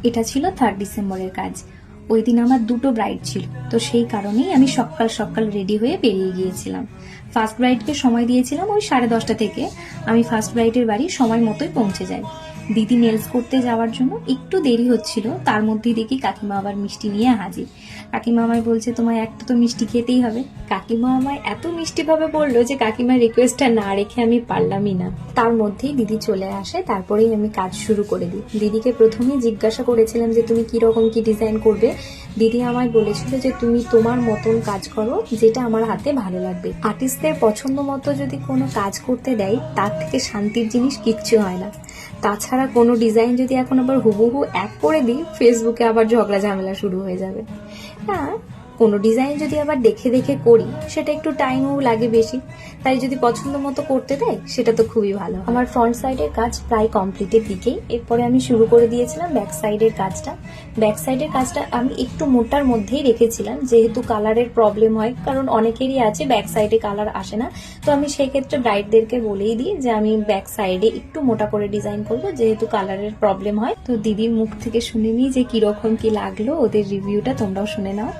এটা ছিল 3 ডিসেম্বরের কাজ। ওই দিন আমার 2টো ব্রাইড ছিল, তো সেই কারণেই আমি সকাল সকাল রেডি হয়ে বেরিয়ে গিয়েছিলাম। ফার্স্ট ব্রাইডকে সময় দিয়েছিলাম ওই 10:30 থেকে। আমি ফার্স্ট ব্রাইডের বাড়ি সময় মতোই পৌঁছে যাই। দিদি নেলস করতে যাওয়ার জন্য একটু দেরি হচ্ছিল, তার মধ্যেই দেখি কাকিমা আবার মিষ্টি নিয়ে হাজির। কাকিমা আমায় বলছে, তোমায় একটা তো মিষ্টি খেতেই হবে। কাকিমা আমায় এত মিষ্টিভাবে বললো যে কাকিমার রিকোয়েস্টটা না রেখে আমি পারলামই না। তার মধ্যেই দিদি চলে আসে, তারপরেই আমি কাজ শুরু করে দিই। দিদিকে প্রথমেই জিজ্ঞাসা করেছিলাম যে তুমি কিরকম কি ডিজাইন করবে। দিদি আমায় বলেছিল যে তুমি তোমার মতন কাজ করো, যেটা আমার হাতে ভালো লাগবে। আর্টিস্টদের পছন্দ মতো যদি কোনো কাজ করতে দেয়, তার থেকে শান্তির জিনিস কিচ্ছু হয় না। তাছাড়া কোনো ডিজাইন যদি এখন আবার হুবহু এক করে দিই, ফেসবুকে আবার ঝগড়া ঝামেলা শুরু হয়ে যাবে। না, কোনো ডিজাইন যদি আবার দেখে দেখে করি, সেটা একটু টাইমও লাগে বেশি। তাই যদি পছন্দ মতো করতে দেয়, সেটা তো খুবই ভালো। আমার ফ্রন্ট সাইডের কাজ প্রায় কমপ্লিটের দিকেই। এরপরে আমি শুরু করে দিয়েছিলাম ব্যাক সাইডের কাজটা। ব্যাক সাইডের কাজটা আমি একটু মোটার মধ্যেই রেখেছিলাম, যেহেতু কালারের প্রবলেম হয়, কারণ অনেকেরই আছে ব্যাক সাইডে কালার আসে না। তো আমি সেই ক্ষেত্রে ব্রাইডদেরকে বলেই দিই যে আমি ব্যাক সাইডে একটু মোটা করে ডিজাইন করব, যেহেতু কালারের প্রবলেম হয়। তো দিদির মুখ থেকে শুনে নিই যে কিরকম কি লাগলো ওদের রিভিউটা, তোমরাও শুনে নাও।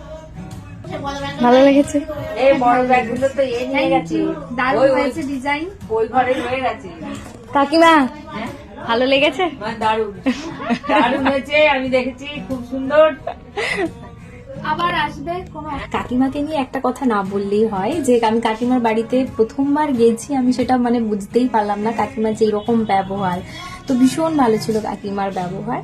ভালো লেগেছে? এই বড় ব্যাগগুলো তো নিয়ে গেছি, দারুণ হয়েছে ডিজাইন। ওই ঘরে রয়ে গেছে। কাকিমা, ভালো লেগেছে? দারুণ দারুণ হয়েছে, আমি দেখেছি, খুব সুন্দর। আবার আসবে। কাকিমাকে নিয়ে একটা কথা না বললেই হয় যে আমি কাকিমার বাড়িতে প্রথমবার গেছি, আমি সেটা মানে বুঝতেই পারলাম না কাকিমার যে এরকম ব্যবহার। তো ভীষণ ভালো ছিল কাকিমার ব্যবহার।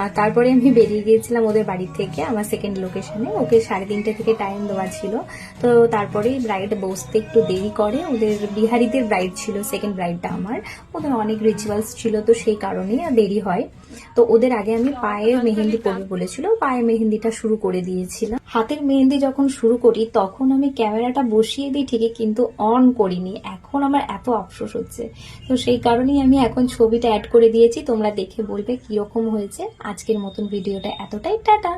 আর তারপরে আমি বেরিয়ে গিয়েছিলাম ওদের বাড়ি থেকে আমার সেকেন্ড লোকেশনে। ওকে 3:30 থেকে টাইম দেওয়া ছিল। তো তারপরেই ব্রাইড বসতে একটু দেরি করে। ওদের বিহারিদের ব্রাইড ছিল সেকেন্ড ব্রাইডটা আমার। ওদের অনেক রিচুয়ালস ছিল, তো সেই কারণেই দেরি হয়। তো ওদের আগে আমি পায়ে মেহেন্দি পরবে বলেছিল, পায়ে মেহেন্দিটা শুরু করে দিয়েছিলাম। হাতের মেহেন্দি যখন শুরু করি তখন আমি ক্যামেরাটা বসিয়ে দিই ঠিকই, কিন্তু অন করিনি। এখন আমার এত আফসোস হচ্ছে। তো সেই কারণেই আমি এখন ছবিটা অ্যাড করে দিয়েছি। তোমরা দেখে বলবে কিরকম হয়েছে। আজকের মতন ভিডিওটা এতটাই, টাটা।